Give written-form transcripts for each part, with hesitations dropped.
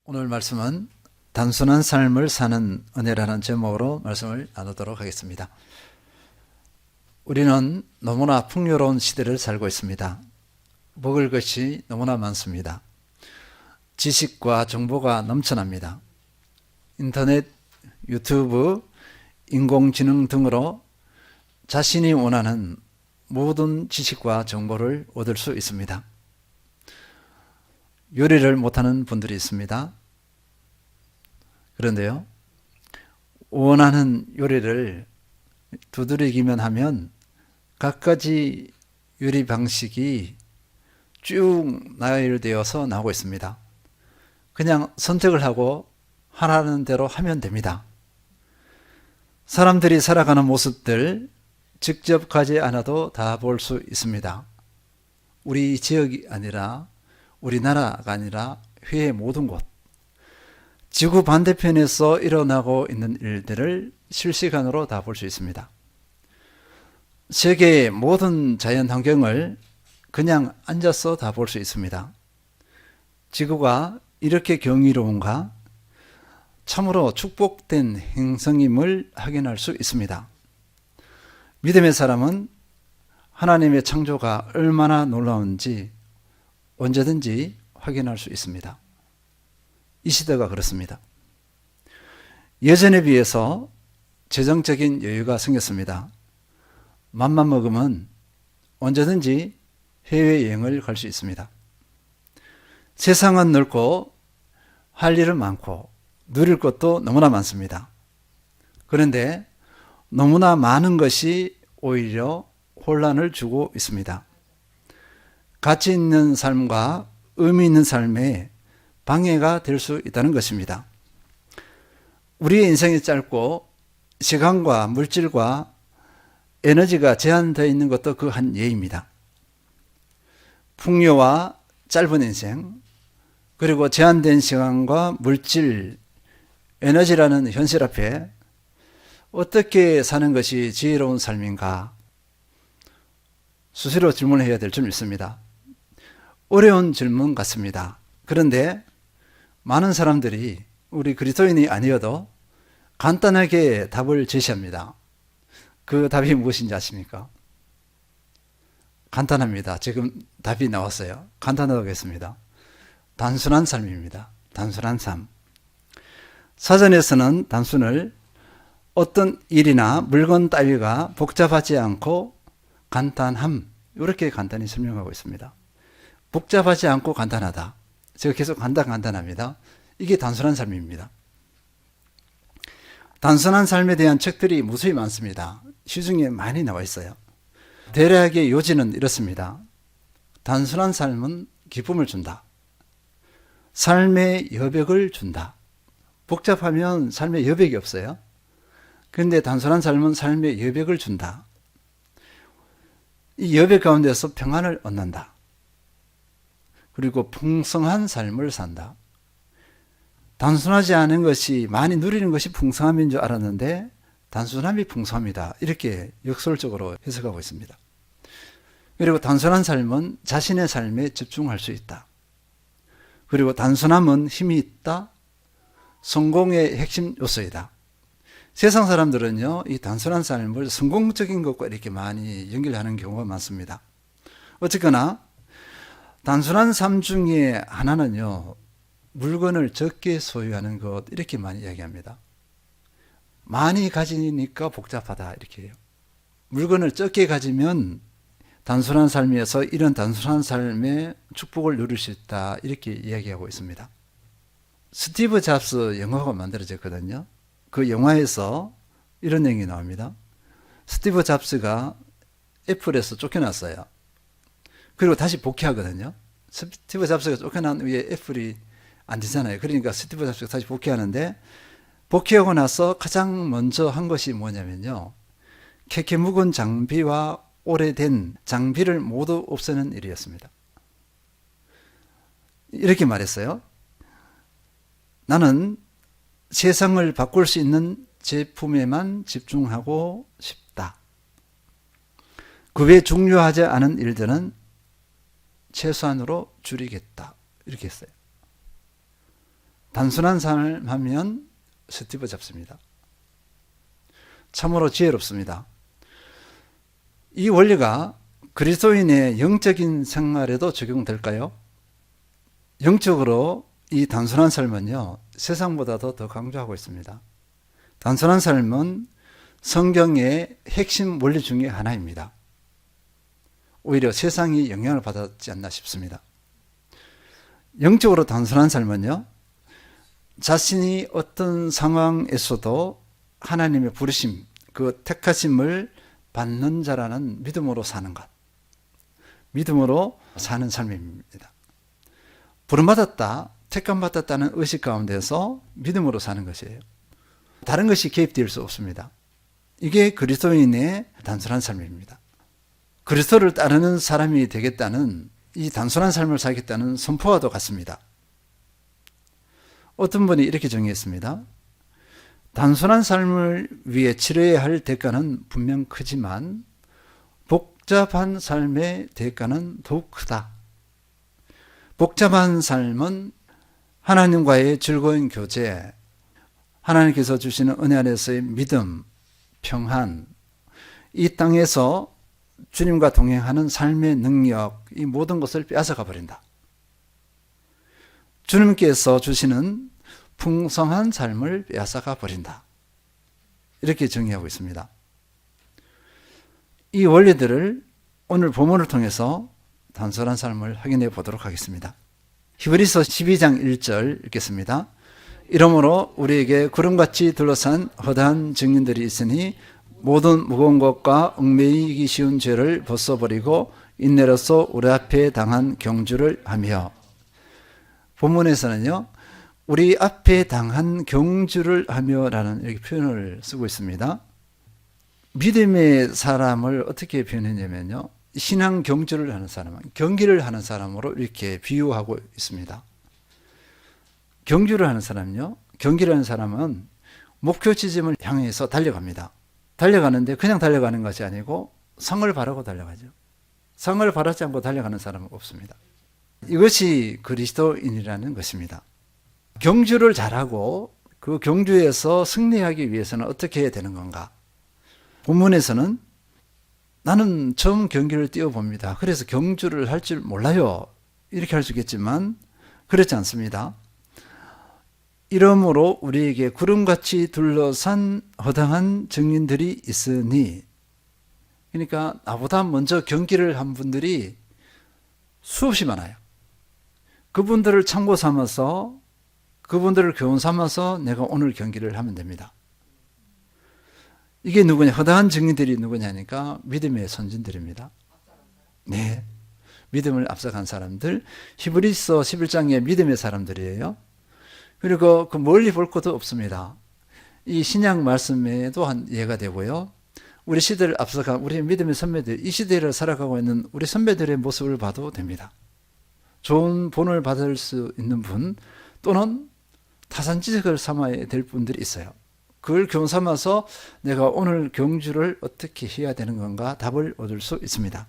오늘 말씀은 단순한 삶을 사는 은혜라는 제목으로 말씀을 나누도록 하겠습니다. 우리는 너무나 풍요로운 시대를 살고 있습니다. 먹을 것이 너무나 많습니다. 지식과 정보가 넘쳐납니다. 인터넷, 유튜브, 인공지능 등으로 자신이 원하는 모든 지식과 정보를 얻을 수 있습니다. 요리를 못하는 분들이 있습니다. 그런데요, 원하는 요리를 두드리기만 하면 갖가지 요리 방식이 쭉 나열되어서 나오고 있습니다. 그냥 선택을 하고 하라는 대로 하면 됩니다. 사람들이 살아가는 모습들 직접 가지 않아도 다 볼 수 있습니다. 우리 지역이 아니라 우리나라가 아니라 회의 모든 곳, 지구 반대편에서 일어나고 있는 일들을 실시간으로 다 볼 수 있습니다. 세계의 모든 자연 환경을 그냥 앉아서 다 볼 수 있습니다. 지구가 이렇게 경이로운가? 참으로 축복된 행성임을 확인할 수 있습니다. 믿음의 사람은 하나님의 창조가 얼마나 놀라운지 언제든지 확인할 수 있습니다. 이 시대가 그렇습니다. 예전에 비해서 재정적인 여유가 생겼습니다. 맘만 먹으면 언제든지 해외여행을 갈 수 있습니다. 세상은 넓고 할 일은 많고 누릴 것도 너무나 많습니다. 그런데 너무나 많은 것이 오히려 혼란을 주고 있습니다. 가치 있는 삶과 의미 있는 삶에 방해가 될 수 있다는 것입니다. 우리의 인생이 짧고 시간과 물질과 에너지가 제한되어 있는 것도 그 한 예입니다. 풍요와 짧은 인생, 그리고 제한된 시간과 물질, 에너지라는 현실 앞에 어떻게 사는 것이 지혜로운 삶인가? 수시로 질문해야 될 점이 있습니다. 어려운 질문 같습니다. 그런데 많은 사람들이 우리 그리스도인이 아니어도 간단하게 답을 제시합니다. 그 답이 무엇인지 아십니까? 간단합니다. 지금 답이 나왔어요. 간단하게 하겠습니다. 단순한 삶입니다. 단순한 삶. 사전에서는 단순을 어떤 일이나 물건 따위가 복잡하지 않고 간단함, 이렇게 간단히 설명하고 있습니다. 복잡하지 않고 간단하다. 제가 계속 간단합니다. 이게 단순한 삶입니다. 단순한 삶에 대한 책들이 무수히 많습니다. 시중에 많이 나와 있어요. 대략의 요지는 이렇습니다. 단순한 삶은 기쁨을 준다. 삶의 여백을 준다. 복잡하면 삶의 여백이 없어요. 그런데 단순한 삶은 삶의 여백을 준다. 이 여백 가운데서 평안을 얻는다. 그리고 풍성한 삶을 산다. 단순하지 않은 것이, 많이 누리는 것이 풍성함인 줄 알았는데 단순함이 풍성합니다. 이렇게 역설적으로 해석하고 있습니다. 그리고 단순한 삶은 자신의 삶에 집중할 수 있다. 그리고 단순함은 힘이 있다. 성공의 핵심 요소이다. 세상 사람들은요, 이 단순한 삶을 성공적인 것과 이렇게 많이 연결하는 경우가 많습니다. 어쨌거나 단순한 삶 중에 하나는요, 물건을 적게 소유하는 것, 이렇게 많이 이야기합니다. 많이 가지니까 복잡하다, 이렇게 해요. 물건을 적게 가지면 단순한 삶에서 이런 단순한 삶의 축복을 누릴 수 있다, 이렇게 이야기하고 있습니다. 스티브 잡스 영화가 만들어졌거든요. 그 영화에서 이런 내용이 나옵니다. 스티브 잡스가 애플에서 쫓겨났어요. 그리고 다시 복귀하거든요. 스티브 잡스가 쫓겨난 후에 애플이 안 되잖아요. 그러니까 스티브 잡스가 다시 복귀하는데, 복귀하고 나서 가장 먼저 한 것이 뭐냐면요, 캐캐 묵은 장비와 오래된 장비를 모두 없애는 일이었습니다. 이렇게 말했어요. 나는 세상을 바꿀 수 있는 제품에만 집중하고 싶다. 그 외 중요하지 않은 일들은 최소한으로 줄이겠다. 이렇게 했어요. 단순한 삶 하면 스티브 잡스입니다. 참으로 지혜롭습니다. 이 원리가 그리스도인의 영적인 생활에도 적용될까요? 영적으로 이 단순한 삶은요, 세상보다도 더 강조하고 있습니다. 단순한 삶은 성경의 핵심 원리 중에 하나입니다. 오히려 세상이 영향을 받았지 않나 싶습니다. 영적으로 단순한 삶은요, 자신이 어떤 상황에서도 하나님의 부르심, 그 택하심을 받는 자라는 믿음으로 사는 것. 믿음으로 사는 삶입니다. 부름받았다, 택함받았다는 의식 가운데서 믿음으로 사는 것이에요. 다른 것이 개입될 수 없습니다. 이게 그리스도인의 단순한 삶입니다. 그리스도를 따르는 사람이 되겠다는, 이 단순한 삶을 살겠다는 선포와도 같습니다. 어떤 분이 이렇게 정의했습니다. 단순한 삶을 위해 치러야 할 대가는 분명 크지만 복잡한 삶의 대가는 더욱 크다. 복잡한 삶은 하나님과의 즐거운 교제, 하나님께서 주시는 은혜 안에서의 믿음, 평안, 이 땅에서 주님과 동행하는 삶의 능력, 이 모든 것을 빼앗아가 버린다. 주님께서 주시는 풍성한 삶을 빼앗아가 버린다. 이렇게 정의하고 있습니다. 이 원리들을 오늘 본문을 통해서 단순한 삶을 확인해 보도록 하겠습니다. 히브리서 12장 1절 읽겠습니다. 이러므로 우리에게 구름같이 둘러싼 허다한 증인들이 있으니 모든 무거운 것과 얽매이기 쉬운 죄를 벗어버리고 인내로서 우리 앞에 당한 경주를 하며. 본문에서는요, 우리 앞에 당한 경주를 하며라는 이렇게 표현을 쓰고 있습니다. 믿음의 사람을 어떻게 표현했냐면요, 신앙 경주를 하는 사람, 경기를 하는 사람으로 이렇게 비유하고 있습니다. 경주를 하는 사람은요, 경기를 하는 사람은 목표 지점을 향해서 달려갑니다. 달려가는데 그냥 달려가는 것이 아니고 상을 바라고 달려가죠. 상을 바라지 않고 달려가는 사람은 없습니다. 이것이 그리스도인이라는 것입니다. 경주를 잘하고 그 경주에서 승리하기 위해서는 어떻게 해야 되는 건가? 본문에서는 나는 처음 경기를 뛰어봅니다. 그래서 경주를 할 줄 몰라요. 이렇게 할 수 있겠지만 그렇지 않습니다. 이러므로 우리에게 구름같이 둘러싼 허당한 증인들이 있으니, 그러니까 나보다 먼저 경기를 한 분들이 수없이 많아요. 그분들을 참고 삼아서, 그분들을 교훈 삼아서 내가 오늘 경기를 하면 됩니다. 이게 누구냐? 허다한 증인들이 누구냐니까 믿음의 선진들입니다. 네, 믿음을 앞서간 사람들, 히브리서 11장의 믿음의 사람들이에요. 그리고 그 멀리 볼 것도 없습니다. 이 신약 말씀에도 한 예가 되고요. 우리 시대를 앞서간 우리 믿음의 선배들, 이 시대를 살아가고 있는 우리 선배들의 모습을 봐도 됩니다. 좋은 본을 받을 수 있는 분, 또는 타산지석을 삼아야 될 분들이 있어요. 그걸 교훈 삼아서 내가 오늘 경주를 어떻게 해야 되는 건가 답을 얻을 수 있습니다.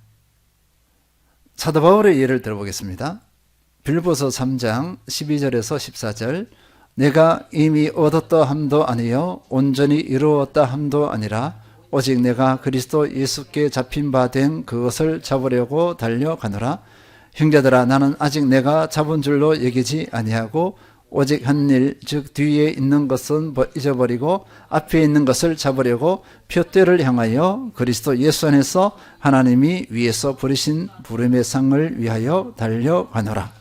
사도 바울의 예를 들어보겠습니다. 빌보서 3장 12절에서 14절, 내가 이미 얻었다 함도 아니요 온전히 이루었다 함도 아니라 오직 내가 그리스도 예수께 잡힌 바 된 그것을 잡으려고 달려가노라. 형제들아, 나는 아직 내가 잡은 줄로 여기지 아니하고 오직 한 일, 즉 뒤에 있는 것은 잊어버리고 앞에 있는 것을 잡으려고 표대를 향하여 그리스도 예수 안에서 하나님이 위에서 부르신 부름의 상을 위하여 달려가노라.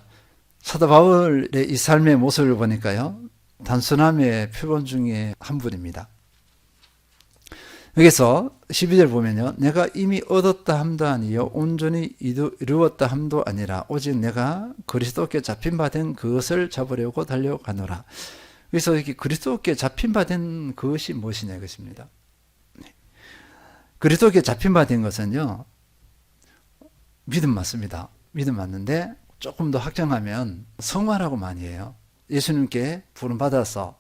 사도 바울의 이 삶의 모습을 보니까요, 단순함의 표본 중에 한 분입니다. 여기서 12절 보면요, 내가 이미 얻었다 함도 아니요 온전히 이루었다 함도 아니라 오직 내가 그리스도께 잡힌 바 된 그것을 잡으려고 달려가노라. 그래서 이렇게 그리스도께 잡힌 바 된 그것이 무엇이냐 이것입니다. 그리스도께 잡힌 바 된 것은요, 믿음 맞습니다. 믿음 맞는데 조금 더 확장하면 성화라고 많이 해요. 예수님께 부름받아서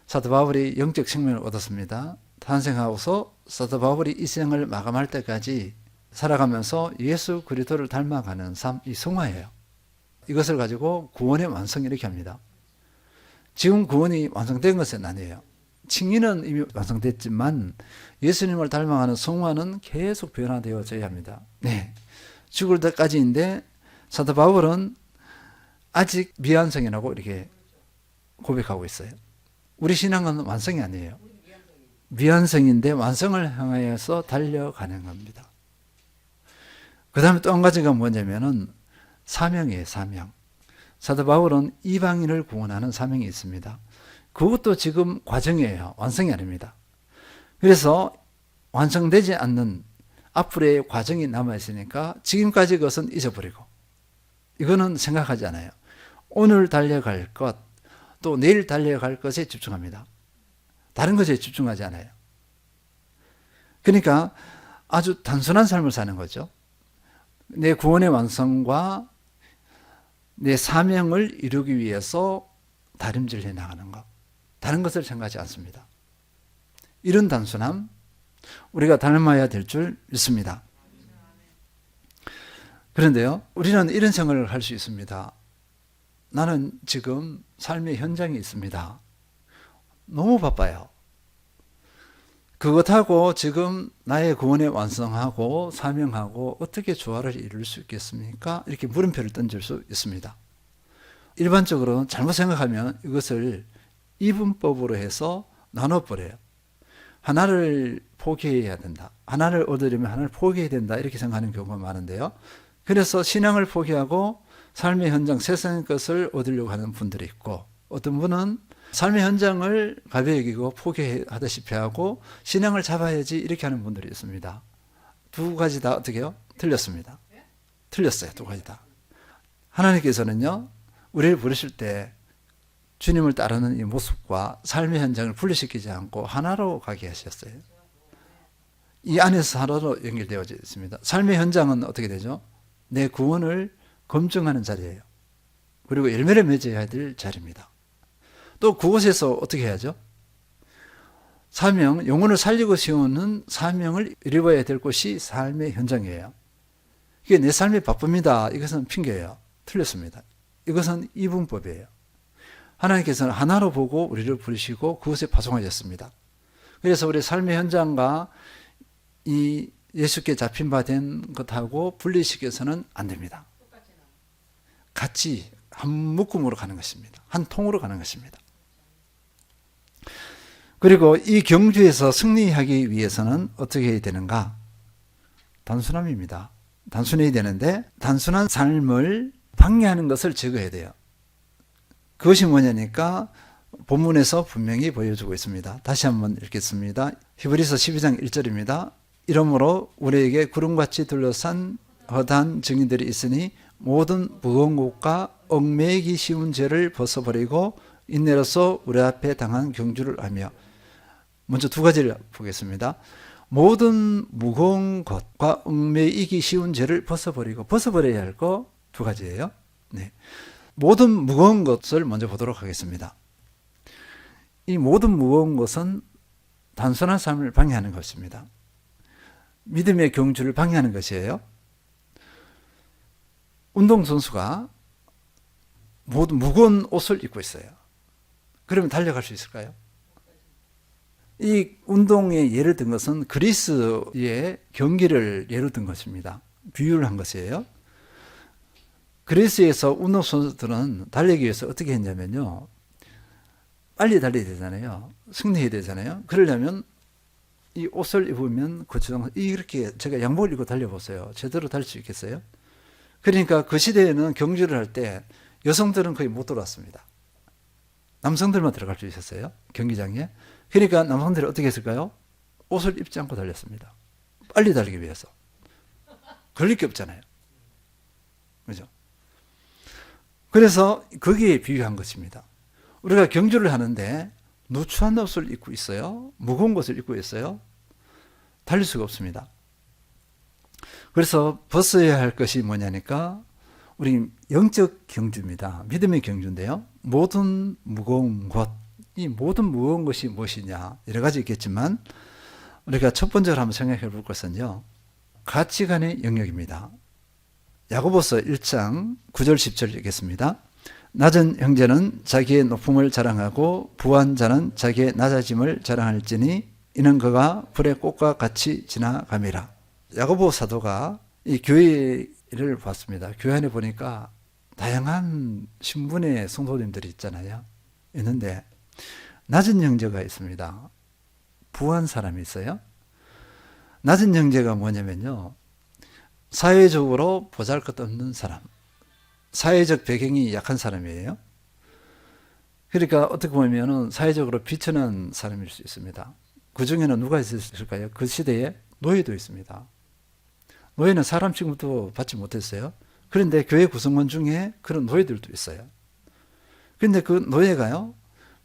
사도 바울이 영적 생명을 얻었습니다. 탄생하고서 사도 바울이 이 생을 마감할 때까지 살아가면서 예수 그리스도를 닮아가는 삶, 이 성화예요. 이것을 가지고 구원의 완성 이렇게 합니다. 지금 구원이 완성된 것은 아니에요. 칭의는 이미 완성됐지만 예수님을 닮아가는 성화는 계속 변화되어져야 합니다. 네, 죽을 때까지인데 사도 바울은 아직 미완성이라고 이렇게 고백하고 있어요. 우리 신앙은 완성이 아니에요. 미완성인데 완성을 향하여서 달려가는 겁니다. 그 다음에 또 한 가지가 뭐냐면은 사명이에요. 사명. 사도 바울은 이방인을 구원하는 사명이 있습니다. 그것도 지금 과정이에요. 완성이 아닙니다. 그래서 완성되지 않는 앞으로의 과정이 남아있으니까 지금까지 것은 잊어버리고, 이거는 생각하지 않아요. 오늘 달려갈 것, 또 내일 달려갈 것에 집중합니다. 다른 것에 집중하지 않아요. 그러니까 아주 단순한 삶을 사는 거죠. 내 구원의 완성과 내 사명을 이루기 위해서 다림질해 나가는 것, 다른 것을 생각하지 않습니다. 이런 단순함 우리가 닮아야 될 줄 믿습니다. 그런데요, 우리는 이런 생각을 할 수 있습니다. 나는 지금 삶의 현장에 있습니다. 너무 바빠요. 그것하고 지금 나의 구원에 완성하고 사명하고 어떻게 조화를 이룰 수 있겠습니까? 이렇게 물음표를 던질 수 있습니다. 일반적으로 잘못 생각하면 이것을 이분법으로 해서 나눠버려요. 하나를 포기해야 된다. 하나를 얻으려면 하나를 포기해야 된다. 이렇게 생각하는 경우가 많은데요. 그래서 신앙을 포기하고 삶의 현장, 세상의 것을 얻으려고 하는 분들이 있고, 어떤 분은 삶의 현장을 가벼이 여기고 포기하다시피 하고 신앙을 잡아야지 이렇게 하는 분들이 있습니다. 두 가지 다 어떻게 해요? 틀렸습니다. 틀렸어요. 두 가지 다. 하나님께서는요, 우리를 부르실 때 주님을 따르는 이 모습과 삶의 현장을 분리시키지 않고 하나로 가게 하셨어요. 이 안에서 하나로 연결되어 있습니다. 삶의 현장은 어떻게 되죠? 내 구원을 검증하는 자리예요. 그리고 열매를 맺어야 될 자리입니다. 또 그곳에서 어떻게 해야죠? 사명, 영혼을 살리고 세우는 사명을 이루어야 될 곳이 삶의 현장이에요. 이게 내 삶이 바쁩니다. 이것은 핑계예요. 틀렸습니다. 이것은 이분법이에요. 하나님께서는 하나로 보고 우리를 부르시고 그곳에 파송하셨습니다. 그래서 우리 삶의 현장과 이 예수께 잡힌 바 된 것하고 분리시켜서는 안 됩니다. 같이 한 묶음으로 가는 것입니다. 한 통으로 가는 것입니다. 그리고 이 경주에서 승리하기 위해서는 어떻게 해야 되는가? 단순함입니다. 단순해야 되는데 단순한 삶을 방해하는 것을 제거해야 돼요. 그것이 뭐냐니까 본문에서 분명히 보여주고 있습니다. 다시 한번 읽겠습니다. 히브리서 12장 1절입니다. 이러므로 우리에게 구름같이 둘러싼 허다한 증인들이 있으니 모든 무거운 것과 얽매이기 쉬운 죄를 벗어버리고 인내로서 우리 앞에 당한 경주를 하며, 먼저 두 가지를 보겠습니다. 모든 무거운 것과 얽매이기 쉬운 죄를 벗어버려야 할 거 두 가지예요. 네. 모든 무거운 것을 먼저 보도록 하겠습니다. 이 모든 무거운 것은 단순한 삶을 방해하는 것입니다. 믿음의 경주를 방해하는 것이에요. 운동선수가 모든 무거운 옷을 입고 있어요. 그러면 달려갈 수 있을까요? 이 운동의 예를 든 것은 그리스의 경기를 예로 든 것입니다. 비유를 한 것이에요. 그리스에서 운동선수들은 달리기 위해서 어떻게 했냐면요, 빨리 달려야 되잖아요. 승리해야 되잖아요. 그러려면 이 옷을 입으면 이렇게 제가 양복을 입고 달려보세요. 제대로 달릴 수 있겠어요? 그러니까 그 시대에는 경주를 할 때 여성들은 거의 못 들어왔습니다. 남성들만 들어갈 수 있었어요. 경기장에. 그러니까 남성들이 어떻게 했을까요? 옷을 입지 않고 달렸습니다. 빨리 달리기 위해서. 걸릴 게 없잖아요. 그죠? 그래서 거기에 비유한 것입니다. 우리가 경주를 하는데 누추한 옷을 입고 있어요. 무거운 것을 입고 있어요. 달릴 수가 없습니다. 그래서 벗어야 할 것이 뭐냐니까 우리 영적 경주입니다. 믿음의 경주인데요. 모든 무거운 것, 이 모든 무거운 것이 무엇이냐, 여러 가지 있겠지만 우리가 첫 번째로 한번 생각해 볼 것은요, 가치관의 영역입니다. 야고보서 1장 9절 10절 읽겠습니다. 낮은 형제는 자기의 높음을 자랑하고 부한 자는 자기의 낮아짐을 자랑할지니 이는 그가 불의 꽃과 같이 지나감이라. 야고보 사도가 이 교회를 봤습니다. 교회 안에 보니까 다양한 신분의 성도님들이 있잖아요. 있는데 낮은 형제가 있습니다. 부한 사람이 있어요. 낮은 형제가 뭐냐면요, 사회적으로 보잘것없는 사람, 사회적 배경이 약한 사람이에요. 그러니까 어떻게 보면은 사회적으로 비천한 사람일 수 있습니다. 그 중에는 누가 있을까요? 그 시대에 노예도 있습니다. 노예는 사람 취급도 받지 못했어요. 그런데 교회 구성원 중에 그런 노예들도 있어요. 그런데 그 노예가요,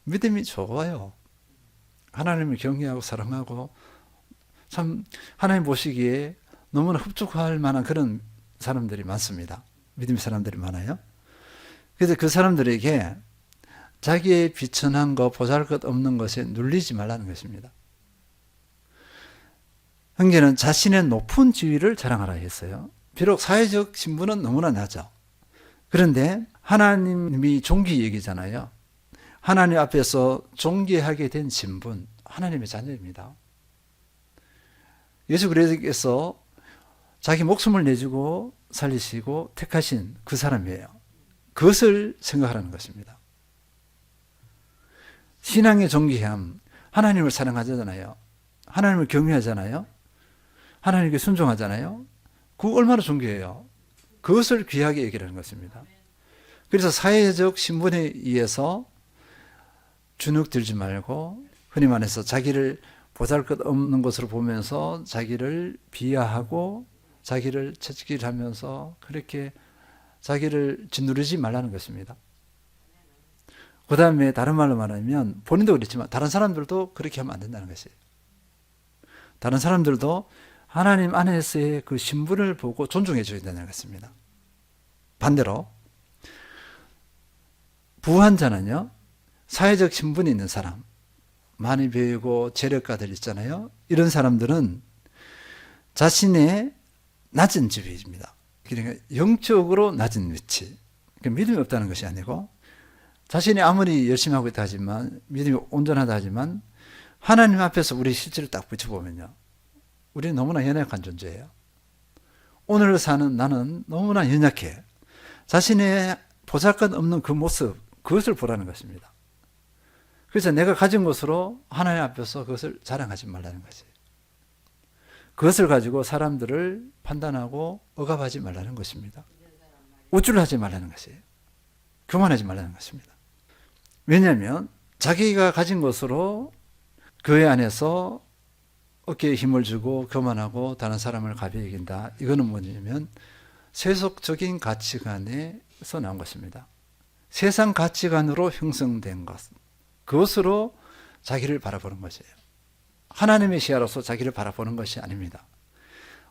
믿음이 좋아요. 하나님을 경외하고 사랑하고 참 하나님 보시기에 너무나 흡족할 만한 그런 사람들이 많습니다. 믿음의 사람들이 많아요. 그래서 그 사람들에게 자기의 비천한 거, 보잘것없는 것에 눌리지 말라는 것입니다. 형제는 자신의 높은 지위를 자랑하라 했어요. 비록 사회적 신분은 너무나 낮아. 그런데 하나님이 존귀 얘기잖아요. 하나님 앞에서 존귀하게 된 신분, 하나님의 자녀입니다. 예수 그리스도께서 자기 목숨을 내주고 살리시고 택하신 그 사람이에요. 그것을 생각하라는 것입니다. 신앙의 존귀함, 하나님을 사랑하잖아요. 하나님을 경외하잖아요. 하나님께 순종하잖아요. 그거 얼마나 존귀해요. 그것을 귀하게 얘기하는 것입니다. 그래서 사회적 신분에 의해서 주눅 들지 말고, 흔히 말해서 자기를 보잘것없는 것으로 보면서 자기를 비하하고 자기를 채찍질하면서 그렇게 자기를 짓누르지 말라는 것입니다. 그 다음에 다른 말로 말하면 본인도 그렇지만 다른 사람들도 그렇게 하면 안 된다는 것이에요. 다른 사람들도 하나님 안에서의 그 신분을 보고 존중해 줘야 된다는 것입니다. 반대로 부한 자는요, 사회적 신분이 있는 사람, 많이 배우고 재력가들 있잖아요. 이런 사람들은 자신의 낮은 지위입니다. 그러니까 영적으로 낮은 위치. 그러니까 믿음이 없다는 것이 아니고 자신이 아무리 열심히 하고 있다 하지만, 믿음이 온전하다 하지만 하나님 앞에서 우리 실체를 딱 붙여보면요, 우리는 너무나 연약한 존재예요. 오늘 사는 나는 너무나 연약해. 자신의 보잘것없는 그 모습, 그것을 보라는 것입니다. 그래서 내가 가진 것으로 하나님 앞에서 그것을 자랑하지 말라는 것이에요. 그것을 가지고 사람들을 판단하고 억압하지 말라는 것입니다. 우쭐하지 말라는 것이에요. 교만하지 말라는 것입니다. 왜냐하면 자기가 가진 것으로 교회 안에서 어깨에 힘을 주고 교만하고 다른 사람을 가벼이 여긴다. 이거는 뭐냐면 세속적인 가치관에서 나온 것입니다. 세상 가치관으로 형성된 것. 그것으로 자기를 바라보는 것이에요. 하나님의 시야로서 자기를 바라보는 것이 아닙니다.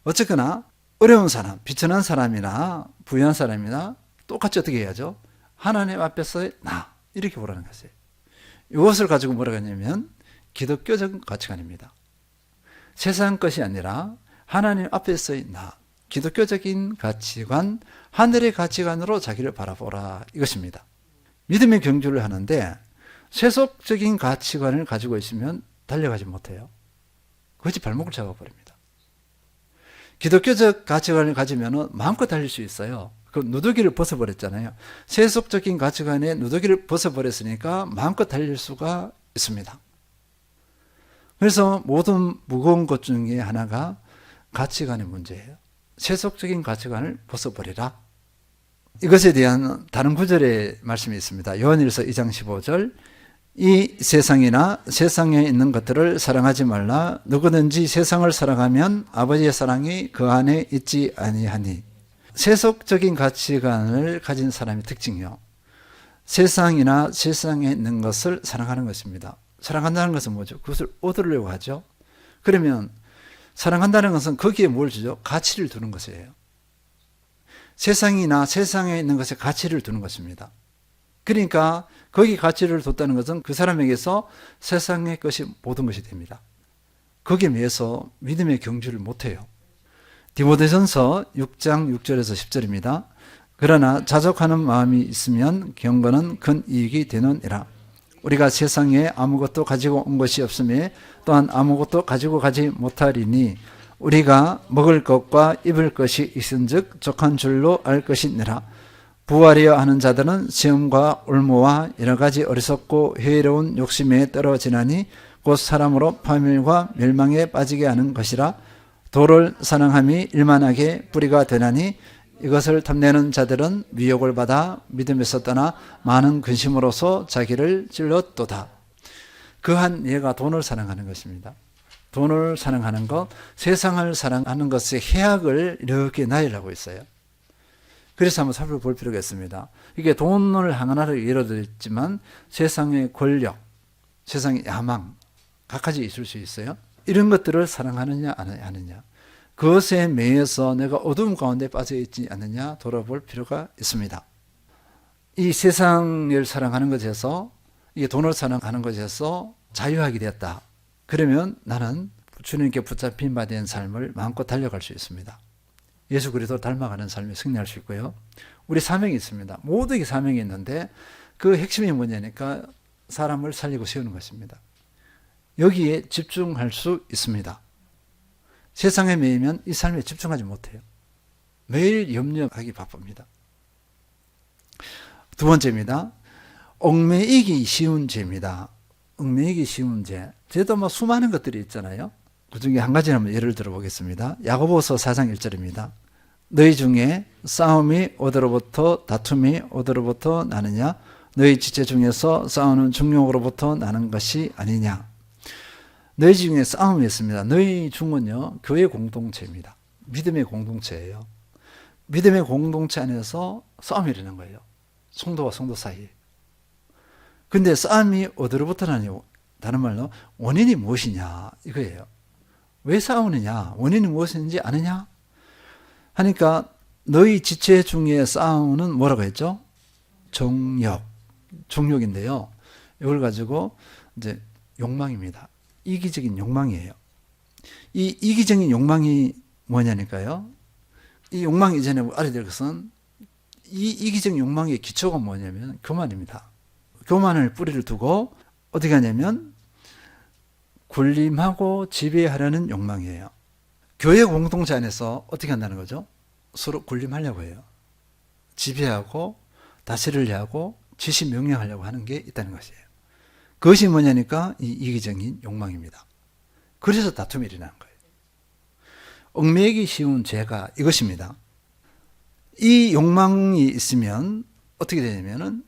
어쨌거나 어려운 사람, 비천한 사람이나 부유한 사람이나 똑같이 어떻게 해야죠? 하나님 앞에서의 나, 이렇게 보라는 것이에요. 이것을 가지고 뭐라고 하냐면 기독교적 가치관입니다. 세상 것이 아니라 하나님 앞에서의 나, 기독교적인 가치관, 하늘의 가치관으로 자기를 바라보라, 이것입니다. 믿음의 경주를 하는데 세속적인 가치관을 가지고 있으면 달려가지 못해요. 그것이 발목을 잡아버립니다. 기독교적 가치관을 가지면 마음껏 달릴 수 있어요. 그 누더기를 벗어버렸잖아요. 세속적인 가치관에 누더기를 벗어버렸으니까 마음껏 달릴 수가 있습니다. 그래서 모든 무거운 것 중에 하나가 가치관의 문제예요. 세속적인 가치관을 벗어버리라. 이것에 대한 다른 구절의 말씀이 있습니다. 요한일서 2장 15절, 이 세상이나 세상에 있는 것들을 사랑하지 말라. 누구든지 세상을 사랑하면 아버지의 사랑이 그 안에 있지 아니하니. 세속적인 가치관을 가진 사람의 특징이요, 세상이나 세상에 있는 것을 사랑하는 것입니다. 사랑한다는 것은 뭐죠? 그것을 얻으려고 하죠. 그러면 사랑한다는 것은 거기에 뭘 주죠? 가치를 두는 것이에요. 세상이나 세상에 있는 것에 가치를 두는 것입니다. 그러니까 거기 가치를 뒀다는 것은 그 사람에게서 세상의 것이 모든 것이 됩니다. 거기에 비해서 믿음의 경주를 못해요. 디모데전서 6장 6절에서 10절입니다. 그러나 자족하는 마음이 있으면 경건은 큰 이익이 되느니라. 우리가 세상에 아무것도 가지고 온 것이 없으며 또한 아무것도 가지고 가지 못하리니 우리가 먹을 것과 입을 것이 있은즉 족한 줄로 알 것이니라. 부활이여 하는 자들은 시험과 올무와 여러 가지 어리석고 회의로운 욕심에 떨어지나니 곧 사람으로 파멸과 멸망에 빠지게 하는 것이라. 도를 사랑함이 일만하게 뿌리가 되나니 이것을 탐내는 자들은 미혹을 받아 믿음에서 떠나 많은 근심으로서 자기를 찔렀도다. 그한 예가 돈을 사랑하는 것입니다. 돈을 사랑하는 것, 세상을 사랑하는 것의 해악을 이렇게 나열하고 있어요. 그래서 한번 살펴볼 필요가 있습니다. 이게 돈을 하나를 예로 들었지만 세상의 권력, 세상의 야망, 각가지 있을 수 있어요. 이런 것들을 사랑하느냐 안 하느냐, 그것에 매여서 내가 어두움 가운데 빠져 있지 않느냐 돌아볼 필요가 있습니다. 이 세상을 사랑하는 것에서, 이 돈을 사랑하는 것에서 자유하게 되었다. 그러면 나는 주님께 붙잡힌 바 된 삶을 마음껏 달려갈 수 있습니다. 예수 그리스도를 닮아가는 삶에 승리할 수 있고요. 우리 사명이 있습니다. 모두에게 사명이 있는데 그 핵심이 뭐냐니까 사람을 살리고 세우는 것입니다. 여기에 집중할 수 있습니다. 세상에 매이면 이 삶에 집중하지 못해요. 매일 염려하기 바쁩니다. 두 번째입니다. 얽매이기 쉬운 죄입니다. 얽매이기 쉬운 죄. 죄도 뭐 수많은 것들이 있잖아요. 그 중에 한 가지 한번 예를 들어보겠습니다. 야고보서 4장 1절입니다. 너희 중에 싸움이 어디로부터, 다툼이 어디로부터 나느냐? 너희 지체 중에서 싸우는 중용으로부터 나는 것이 아니냐? 너희 중에 싸움이 있습니다. 너희 중은요, 교회 공동체입니다. 믿음의 공동체예요. 믿음의 공동체 안에서 싸움이 일어나는 거예요. 성도와 성도 사이에. 근데 싸움이 어디로부터 나냐고, 다른 말로 원인이 무엇이냐 이거예요. 왜 싸우느냐, 원인이 무엇인지 아느냐 하니까 너희 지체 중에 싸우는 뭐라고 했죠? 정욕인데요. 이걸 가지고 이제 욕망입니다. 이기적인 욕망이에요. 이 이기적인 욕망이 뭐냐니까요. 이 욕망 이전에 알아야 될 것은 이 이기적인 욕망의 기초가 뭐냐면 교만입니다. 교만을 뿌리를 두고 어떻게 하냐면 군림하고 지배하려는 욕망이에요. 교회 공동체 안에서 어떻게 한다는 거죠? 서로 군림하려고 해요. 지배하고 다스리려 하고 지시 명령하려고 하는 게 있다는 것이에요. 그것이 뭐냐니까 이 이기적인 욕망입니다. 그래서 다툼이 일어나는 거예요. 얽매이기 쉬운 죄가 이것입니다. 이 욕망이 있으면 어떻게 되냐면은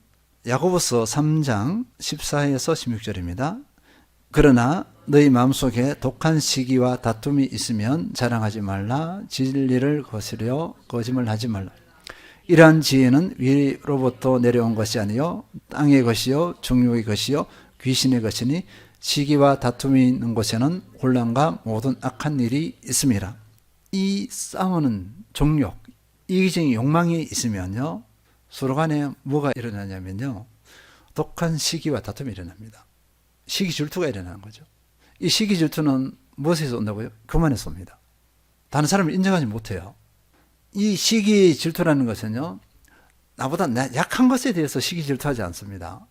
야고보서 3장 14에서 16절입니다. 그러나 너희 마음속에 독한 시기와 다툼이 있으면 자랑하지 말라. 진리를 거스려 거짓말하지 말라. 이러한 지혜는 위로부터 내려온 것이 아니요 땅의 것이요 정욕의 것이요 귀신의 것이니 시기와 다툼이 있는 곳에는 혼란과 모든 악한 일이 있습니다. 이 싸우는 정욕, 이기적인 욕망이 있으면요 서로 간에 뭐가 일어나냐면요 독한 시기와 다툼이 일어납니다. 시기 질투가 일어나는 거죠. 이 시기 질투는 무엇에서 온다고요? 교만에서 옵니다. 다른 사람을 인정하지 못해요. 이 시기 질투라는 것은요 나보다 약한 것에 대해서 시기 질투하지 않습니다.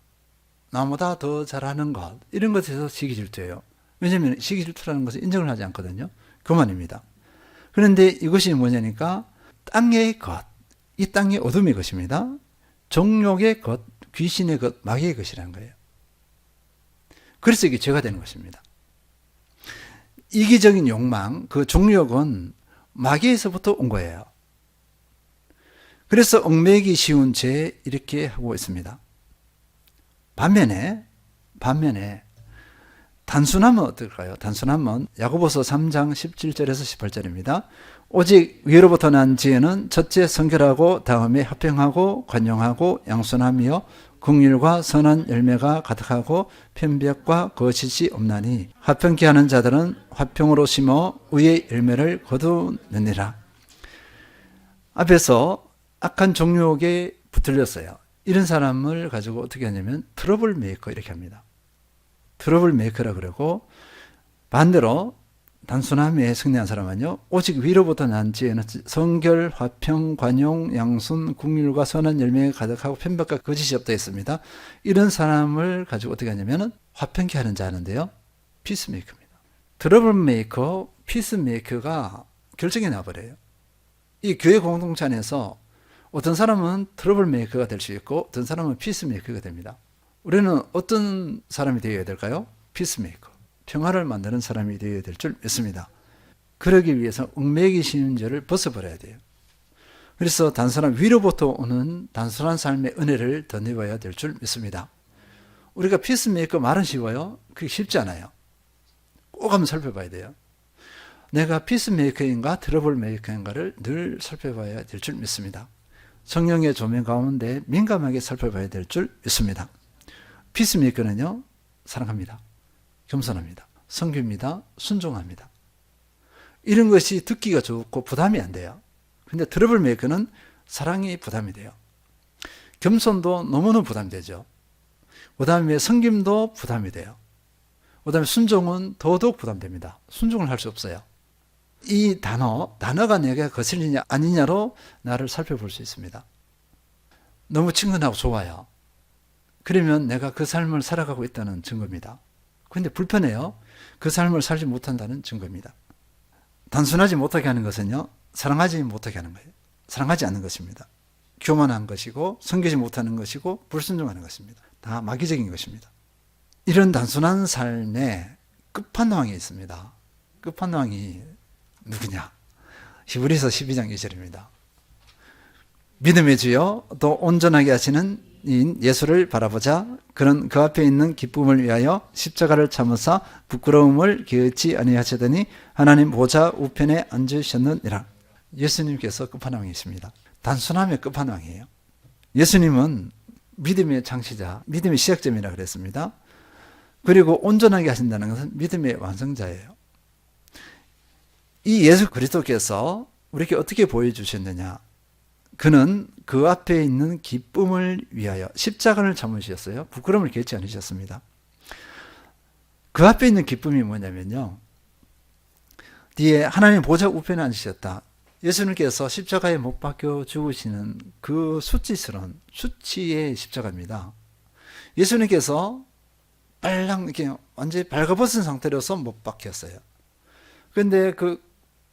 나보다 더 잘하는 것, 이런 것에서 시기 질투예요. 왜냐하면 시기 질투라는 것을 인정을 하지 않거든요. 교만입니다. 그런데 이것이 뭐냐니까 땅의 것, 이 땅의 어둠의 것입니다. 정욕의 것, 귀신의 것, 마귀의 것이라는 거예요. 그래서 이게 죄가 되는 것입니다. 이기적인 욕망, 그 정욕은 마귀에서부터 온 거예요. 그래서 얽매이기 쉬운 죄 이렇게 하고 있습니다. 반면에 단순하면 어떨까요? 단순하면 야고보서 3장 17절에서 18절입니다. 오직 위로부터 난 지혜는 첫째 성결하고 다음에 화평하고 관용하고 양순하며 긍휼과 선한 열매가 가득하고 편벽과 거짓이 없나니 화평케 하는 자들은 화평으로 심어 의의 열매를 거두느니라. 앞에서 악한 정욕에 붙들렸어요. 이런 사람을 가지고 어떻게 하냐면 트러블 메이커 이렇게 합니다. 트러블 메이커라 그러고 반대로 단순함에 승리한 사람은요, 오직 위로부터 난 지혜는 성결, 화평, 관용, 양순, 국률과 선한 열매가 가득하고 편박과 거짓이 없다 했습니다. 이런 사람을 가지고 어떻게 하냐면은 화평케 하는 자 하는데요, 피스메이커입니다. 트러블 메이커, 피스메이커가 결정이 나버려요. 이 교회 공동체 안에서 어떤 사람은 트러블 메이커가 될 수 있고 어떤 사람은 피스메이커가 됩니다. 우리는 어떤 사람이 되어야 될까요? 피스메이커, 평화를 만드는 사람이 되어야 될 줄 믿습니다. 그러기 위해서 얽매이기 쉬운 죄를 벗어버려야 돼요. 그래서 단순한 위로부터 오는 단순한 삶의 은혜를 더 내봐야 될 줄 믿습니다. 우리가 피스메이커 말은 쉬워요. 그게 쉽지 않아요. 꼭 한번 살펴봐야 돼요. 내가 피스메이커인가 트러블 메이커인가를 늘 살펴봐야 될 줄 믿습니다. 성령의 조명 가운데 민감하게 살펴봐야 될 줄 믿습니다. 피스메이커는요, 사랑합니다. 겸손합니다. 섬깁니다. 순종합니다. 이런 것이 듣기가 좋고 부담이 안 돼요. 근데 트러블 메이커는 사랑이 부담이 돼요. 겸손도 너무너무 부담되죠. 그 다음에 섬김도 부담이 돼요. 그 다음에 순종은 더더욱 부담됩니다. 순종을 할 수 없어요. 이 단어가 내가 거슬리냐 아니냐로 나를 살펴볼 수 있습니다. 너무 친근하고 좋아요. 그러면 내가 그 삶을 살아가고 있다는 증거입니다. 그런데 불편해요. 그 삶을 살지 못한다는 증거입니다. 단순하지 못하게 하는 것은요, 사랑하지 못하게 하는 거예요. 사랑하지 않는 것입니다. 교만한 것이고 섬기지 못하는 것이고 불순종하는 것입니다. 다 마귀적인 것입니다. 이런 단순한 삶의 끝판왕이 있습니다. 끝판왕이 누구냐? 히브리서 12장 2절입니다. 믿음의 주여 또 온전하게 하시는 이인 예수를 바라보자. 그는 그 앞에 있는 기쁨을 위하여 십자가를 참으사 부끄러움을 게으치 아니하시더니 하나님 보좌 우편에 앉으셨느니라. 예수님께서 끝판왕이십니다. 단순함의 끝판왕이에요. 예수님은 믿음의 창시자, 믿음의 시작점이라 그랬습니다. 그리고 온전하게 하신다는 것은 믿음의 완성자예요. 이 예수 그리스도께서 우리에게 어떻게 보여주셨느냐? 그는 그 앞에 있는 기쁨을 위하여 십자가를 참으셨어요. 부끄러움을 겪지 않으셨습니다. 그 앞에 있는 기쁨이 뭐냐면요, 뒤에 하나님 보좌 우편에 앉으셨다. 예수님께서 십자가에 못 박혀 죽으시는 그 수치스러운 수치의 십자가입니다. 예수님께서 이렇게 완전히 발가벗은 상태로서 못 박혔어요. 그런데 그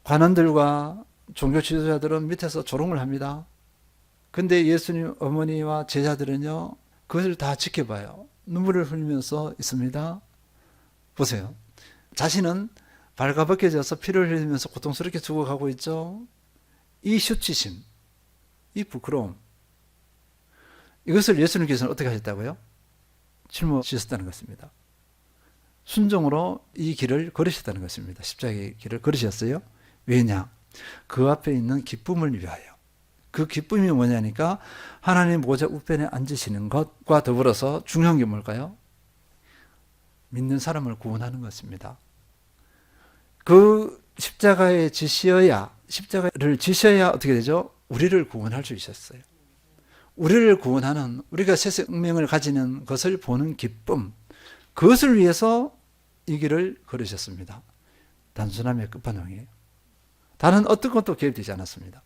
관원들과 종교 지도자들은 밑에서 조롱을 합니다. 근데 예수님 어머니와 제자들은요, 그것을 다 지켜봐요. 눈물을 흘리면서 있습니다. 보세요. 자신은 발가벗겨져서 피를 흘리면서 고통스럽게 죽어가고 있죠. 이 수치심, 이 부끄러움, 이것을 예수님께서는 어떻게 하셨다고요? 짊어지셨다는 것입니다. 순종으로 이 길을 걸으셨다는 것입니다. 십자가의 길을 걸으셨어요. 왜냐? 그 앞에 있는 기쁨을 위하여. 그 기쁨이 뭐냐니까 하나님 보좌 우편에 앉으시는 것과 더불어서 중요한 게 뭘까요? 믿는 사람을 구원하는 것입니다. 그 십자가를 지셔야 어떻게 되죠? 우리를 구원할 수 있었어요. 우리를 구원하는, 우리가 새 생명을 가지는 것을 보는 기쁨, 그것을 위해서 이 길을 걸으셨습니다. 단순함의 끝판왕이에요. 다른 어떤 것도 개입되지 않았습니다.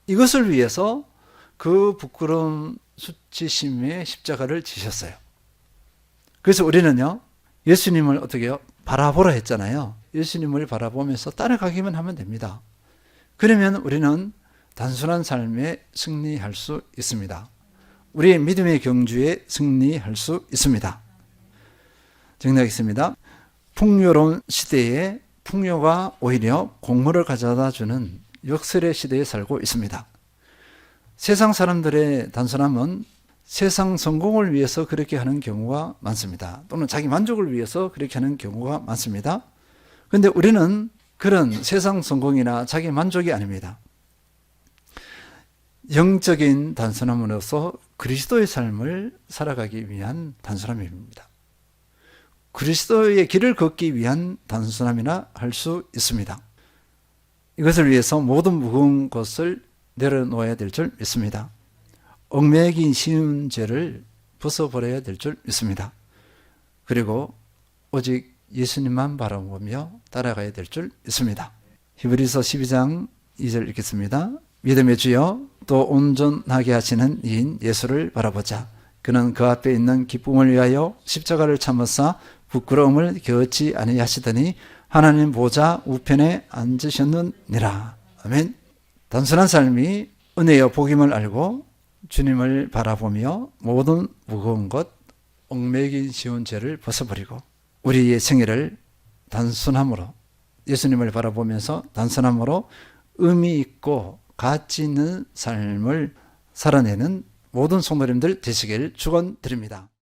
이것을 위해서 그 부끄러운 수치심의 십자가를 지셨어요. 그래서 우리는요, 예수님을 어떻게 해요? 바라보라 했잖아요. 예수님을 바라보면서 따라가기만 하면 됩니다. 그러면 우리는 단순한 삶에 승리할 수 있습니다. 우리의 믿음의 경주에 승리할 수 있습니다. 정리하겠습니다. 풍요로운 시대에 풍요가 오히려 공허를 가져다 주는 역설의 시대에 살고 있습니다. 세상 사람들의 단순함은 세상 성공을 위해서 그렇게 하는 경우가 많습니다. 또는 자기 만족을 위해서 그렇게 하는 경우가 많습니다. 그런데 우리는 그런 세상 성공이나 자기 만족이 아닙니다. 영적인 단순함으로서 그리스도의 삶을 살아가기 위한 단순함입니다. 그리스도의 길을 걷기 위한 단순함이나 할 수 있습니다. 이것을 위해서 모든 무거운 것을 내려놓아야 될 줄 믿습니다. 얽매이기 쉬운 죄를 벗어버려야 될 줄 믿습니다. 그리고 오직 예수님만 바라보며 따라가야 될 줄 믿습니다. 히브리서 12장 2절 읽겠습니다. 믿음의 주여 또 온전하게 하시는 이인 예수를 바라보자. 그는 그 앞에 있는 기쁨을 위하여 십자가를 참으사 부끄러움을 겨치 아니하시더니 하나님 보좌 우편에 앉으셨느니라. 아멘. 단순한 삶이 은혜여 복임을 알고 주님을 바라보며 모든 무거운 것, 얽매이기 쉬운 죄를 벗어버리고 우리의 생애를 단순함으로 예수님을 바라보면서 단순함으로 의미 있고 가치 있는 삶을 살아내는 모든 성도님들 되시길 축원드립니다.